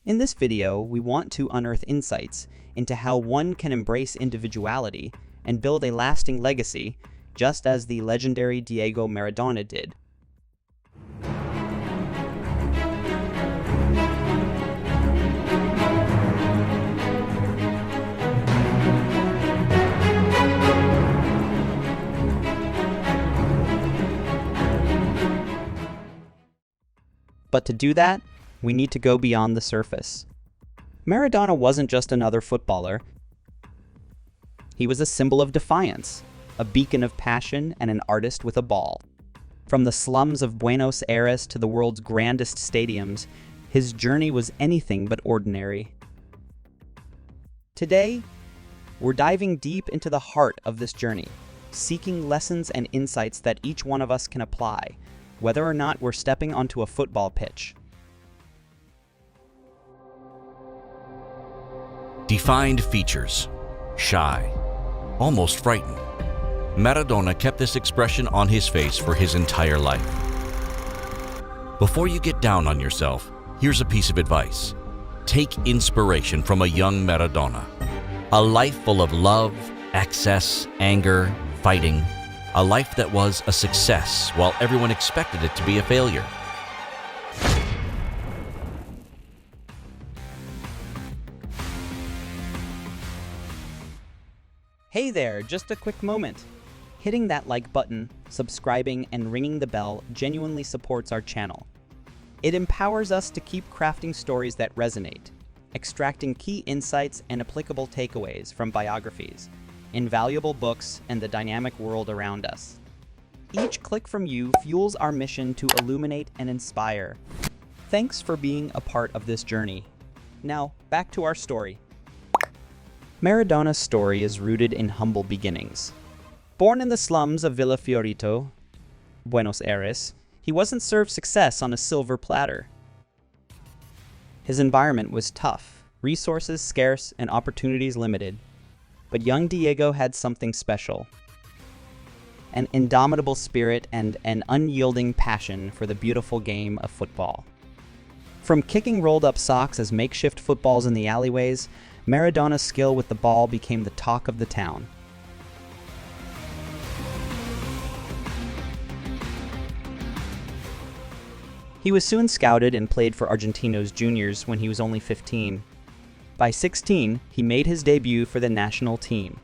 In this video, we want to unearth insights into how one can embrace individuality and build a lasting legacy, just as the legendary Diego Maradona did. But to do that, we need to go beyond the surface. Maradona wasn't just another footballer. He was a symbol of defiance, a beacon of passion, and an artist with a ball. From the slums of Buenos Aires to the world's grandest stadiums, his journey was anything but ordinary. Today, we're diving deep into the heart of this journey, seeking lessons and insights that each one of us can apply, whether or not we're stepping onto a football pitch. Defined features. Shy. Almost frightened. Maradona kept this expression on his face for his entire life. Before you get down on yourself, here's a piece of advice. Take inspiration from a young Maradona. A life full of love, excess, anger, fighting. A life that was a success while everyone expected it to be a failure. Hey there, just a quick moment. Hitting that like button, subscribing, and ringing the bell genuinely supports our channel. It empowers us to keep crafting stories that resonate, extracting key insights and applicable takeaways from biographies, invaluable books, and the dynamic world around us. Each click from you fuels our mission to illuminate and inspire. Thanks for being a part of this journey. Now, back to our story. Maradona's story is rooted in humble beginnings. Born in the slums of Villa Fiorito, Buenos Aires, he wasn't served success on a silver platter. His environment was tough, resources scarce, and opportunities limited. But young Diego had something special. An indomitable spirit and an unyielding passion for the beautiful game of football. From kicking rolled-up socks as makeshift footballs in the alleyways, Maradona's skill with the ball became the talk of the town. He was soon scouted and played for Argentinos juniors when he was only 15. By 16, he made his debut for the national team.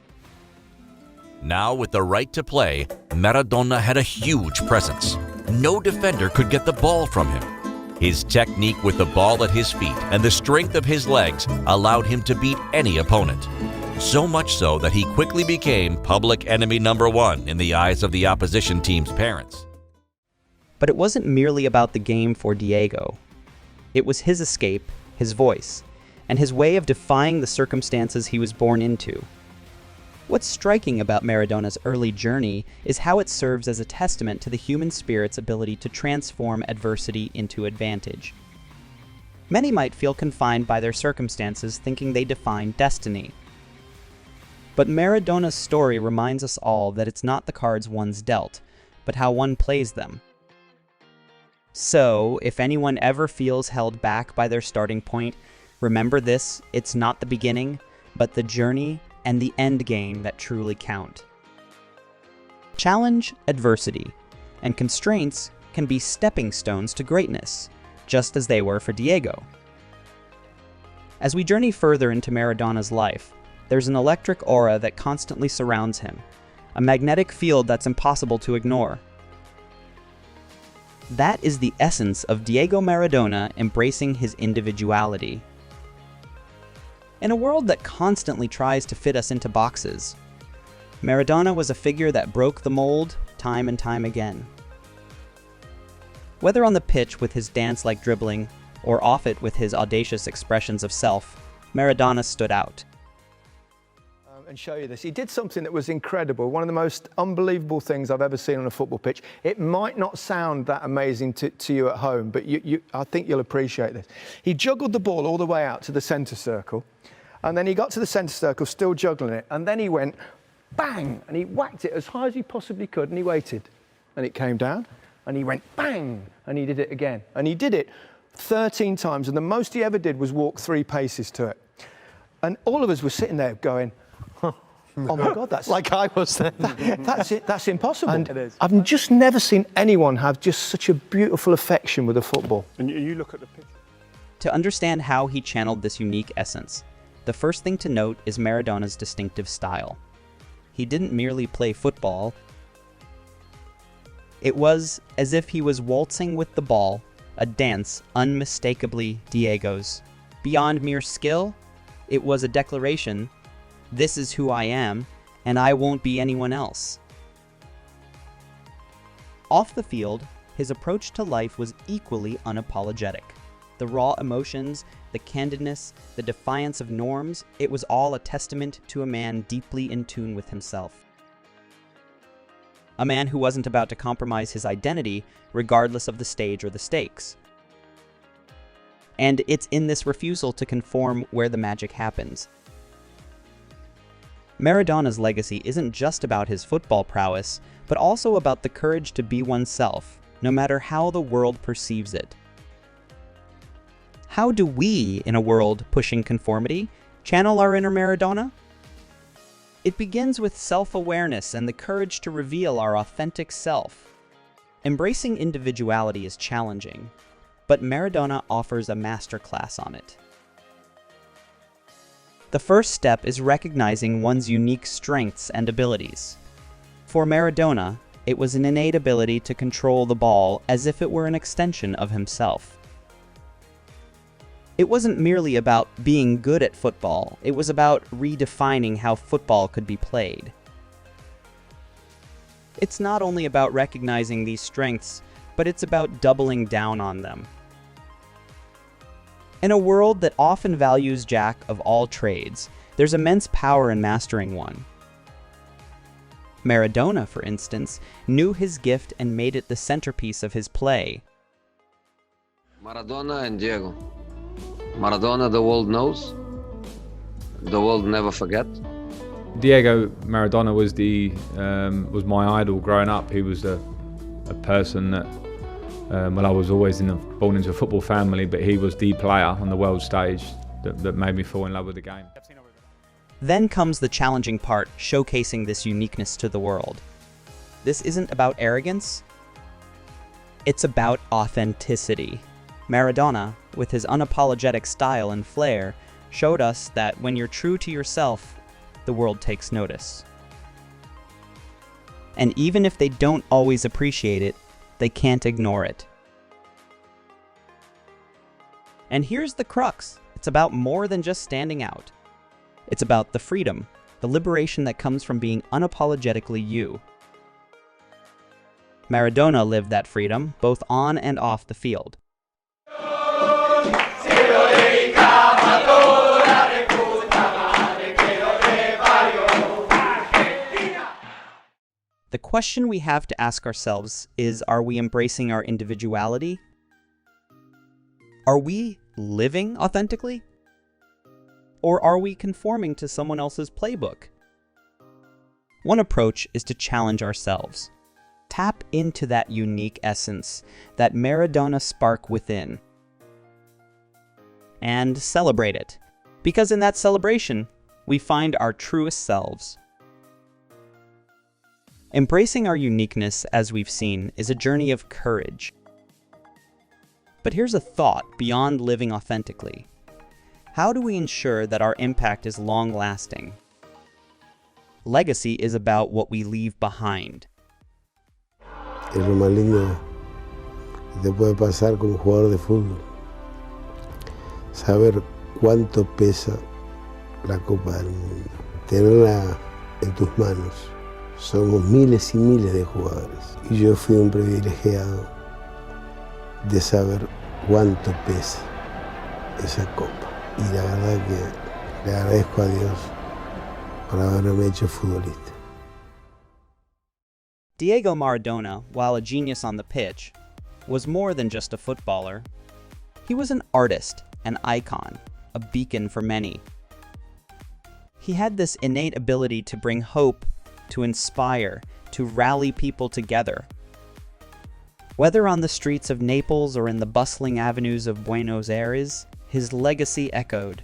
Now, with the right to play, Maradona had a huge presence. No defender could get the ball from him. His technique with the ball at his feet and the strength of his legs allowed him to beat any opponent. So much so that he quickly became public enemy number one in the eyes of the opposition team's parents. But it wasn't merely about the game for Diego. It was his escape, his voice, and his way of defying the circumstances he was born into. What's striking about Maradona's early journey is how it serves as a testament to the human spirit's ability to transform adversity into advantage. Many might feel confined by their circumstances, thinking they define destiny. But Maradona's story reminds us all that it's not the cards one's dealt, but how one plays them. So, if anyone ever feels held back by their starting point, remember this: it's not the beginning, but the journey and the end game that truly count. Challenge, adversity, and constraints can be stepping stones to greatness, just as they were for Diego. As we journey further into Maradona's life, there's an electric aura that constantly surrounds him, a magnetic field that's impossible to ignore. That is the essence of Diego Maradona embracing his individuality. In a world that constantly tries to fit us into boxes, Maradona was a figure that broke the mold time and time again. Whether on the pitch with his dance-like dribbling, or off it with his audacious expressions of self, Maradona stood out. And show you this. He did something that was incredible, one of the most unbelievable things I've ever seen on a football pitch. It might not sound that amazing to you at home, but I think you'll appreciate this. He juggled the ball all the way out to the centre circle, and then he got to the centre circle still juggling it, and then he went bang, and he whacked it as high as he possibly could, and he waited, and it came down, and he went bang, and he did it again, and he did it 13 times, and the most he ever did was walk 3 paces to it. And all of us were sitting there going, oh my God, that's like I was there. that's it. That's impossible. And it is. I've just never seen anyone have just such a beautiful affection with a football. And you look at the picture. To understand how he channeled this unique essence, the first thing to note is Maradona's distinctive style. He didn't merely play football. It was as if he was waltzing with the ball, a dance unmistakably Diego's. Beyond mere skill, it was a declaration, "This is who I am, and I won't be anyone else." Off the field, his approach to life was equally unapologetic. The raw emotions, the candidness, the defiance of norms, it was all a testament to a man deeply in tune with himself. A man who wasn't about to compromise his identity, regardless of the stage or the stakes. And it's in this refusal to conform where the magic happens. Maradona's legacy isn't just about his football prowess, but also about the courage to be oneself, no matter how the world perceives it. How do we, in a world pushing conformity, channel our inner Maradona? It begins with self-awareness and the courage to reveal our authentic self. Embracing individuality is challenging, but Maradona offers a masterclass on it. The first step is recognizing one's unique strengths and abilities. For Maradona, it was an innate ability to control the ball as if it were an extension of himself. It wasn't merely about being good at football, it was about redefining how football could be played. It's not only about recognizing these strengths, but it's about doubling down on them. In a world that often values jack of all trades, there's immense power in mastering one. Maradona, for instance, knew his gift and made it the centerpiece of his play. Maradona and Diego. Maradona, the world knows. The world never forget. Diego Maradona was my idol growing up. He was a person that, I was always born into a football family, but he was the player on the world stage that made me fall in love with the game. Then comes the challenging part, showcasing this uniqueness to the world. This isn't about arrogance, it's about authenticity. Maradona, with his unapologetic style and flair, showed us that when you're true to yourself, the world takes notice. And even if they don't always appreciate it, they can't ignore it. And here's the crux. It's about more than just standing out. It's about the freedom, the liberation that comes from being unapologetically you. Maradona lived that freedom, both on and off the field. The question we have to ask ourselves is, are we embracing our individuality? Are we living authentically? Or are we conforming to someone else's playbook? One approach is to challenge ourselves. Tap into that unique essence, that Maradona spark within, and celebrate it. Because in that celebration, we find our truest selves. Embracing our uniqueness, as we've seen, is a journey of courage. But here's a thought beyond living authentically. How do we ensure that our impact is long-lasting? Legacy is about what we leave behind. Es lo más lindo que te puede pasar como jugador de fútbol. Saber cuánto pesa la Copa del Mundo. Tenerla en tus manos. Somos miles y miles de jugadores. Y yo fui un privilegiado de saber cuánto pesa esa copa. Y la verdad que le agradezco a Dios por haberme hecho futbolista. Diego Maradona, while a genius on the pitch, was more than just a footballer. He was an artist, an icon, a beacon for many. He had this innate ability to bring hope, to inspire, to rally people together. Whether on the streets of Naples or in the bustling avenues of Buenos Aires, his legacy echoed.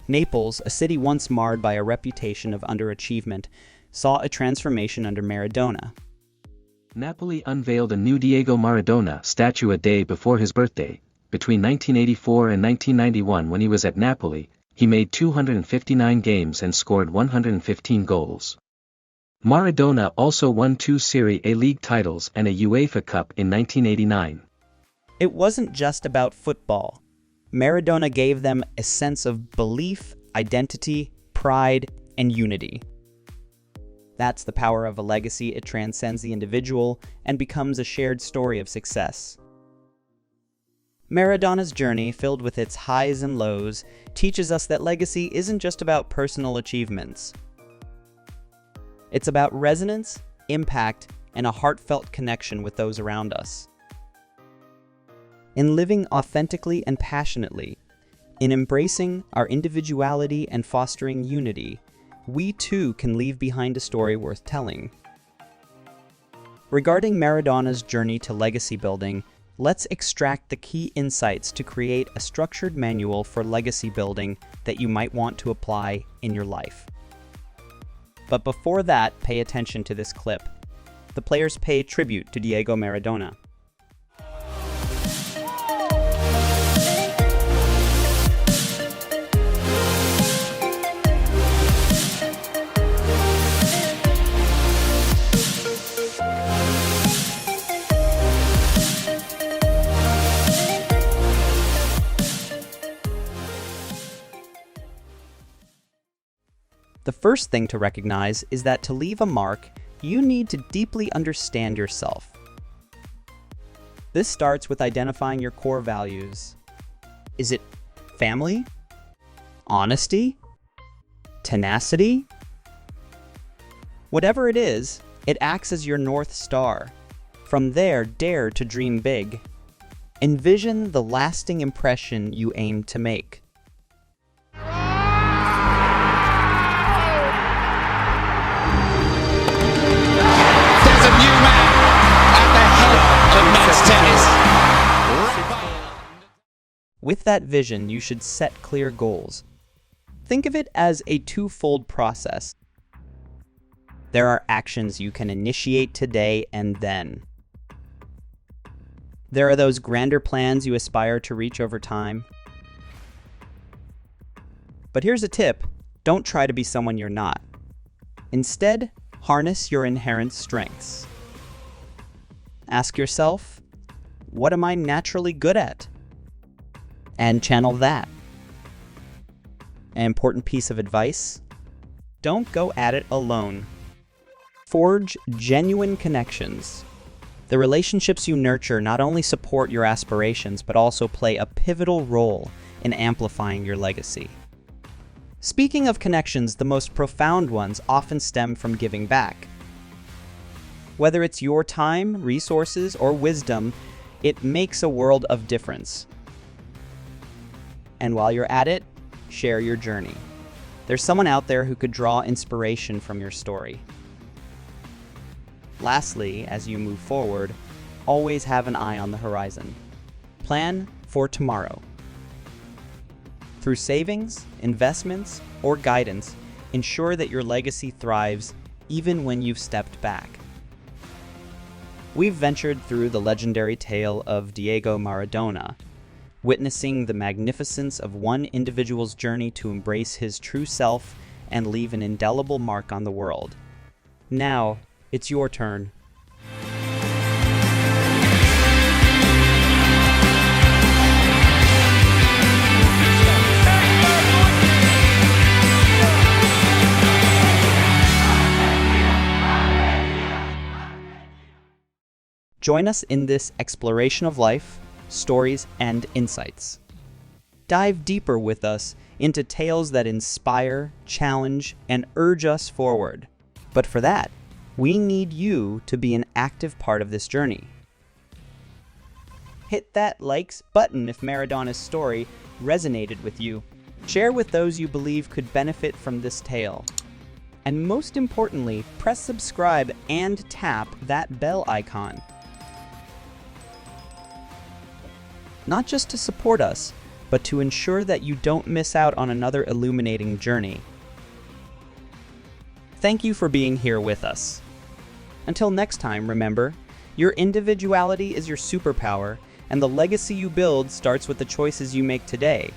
Naples, a city once marred by a reputation of underachievement, saw a transformation under Maradona. Napoli unveiled a new Diego Maradona statue a day before his birthday. Between 1984 and 1991, when he was at Napoli, he made 259 games and scored 115 goals. Maradona also won 2 Serie A league titles and a UEFA Cup in 1989. It wasn't just about football. Maradona gave them a sense of belief, identity, pride, and unity. That's the power of a legacy. It transcends the individual and becomes a shared story of success. Maradona's journey, filled with its highs and lows, teaches us that legacy isn't just about personal achievements. It's about resonance, impact, and a heartfelt connection with those around us. In living authentically and passionately, in embracing our individuality and fostering unity, we too can leave behind a story worth telling. Regarding Maradona's journey to legacy building, let's extract the key insights to create a structured manual for legacy building that you might want to apply in your life. But before that, pay attention to this clip. The players pay tribute to Diego Maradona. The first thing to recognize is that to leave a mark, you need to deeply understand yourself. This starts with identifying your core values. Is it family? Honesty? Tenacity? Whatever it is, it acts as your North Star. From there, dare to dream big. Envision the lasting impression you aim to make. With that vision, you should set clear goals. Think of it as a twofold process. There are actions you can initiate today and then. There are those grander plans you aspire to reach over time. But here's a tip: don't try to be someone you're not. Instead, harness your inherent strengths. Ask yourself, what am I naturally good at? And channel that. An important piece of advice: don't go at it alone. Forge genuine connections. The relationships you nurture not only support your aspirations, but also play a pivotal role in amplifying your legacy. Speaking of connections, the most profound ones often stem from giving back. Whether it's your time, resources, or wisdom, it makes a world of difference. And while you're at it, share your journey. There's someone out there who could draw inspiration from your story. Lastly, as you move forward, always have an eye on the horizon. Plan for tomorrow. Through savings, investments, or guidance, ensure that your legacy thrives even when you've stepped back. We've ventured through the legendary tale of Diego Maradona, witnessing the magnificence of one individual's journey to embrace his true self and leave an indelible mark on the world. Now, it's your turn. Join us in this exploration of life, stories, and insights. Dive deeper with us into tales that inspire, challenge, and urge us forward. But for that, we need you to be an active part of this journey. Hit that likes button if Maradona's story resonated with you. Share with those you believe could benefit from this tale. And most importantly, press subscribe and tap that bell icon. not just to support us, but to ensure that you don't miss out on another illuminating journey. Thank you for being here with us. Until next time, remember, your individuality is your superpower, and the legacy you build starts with the choices you make today.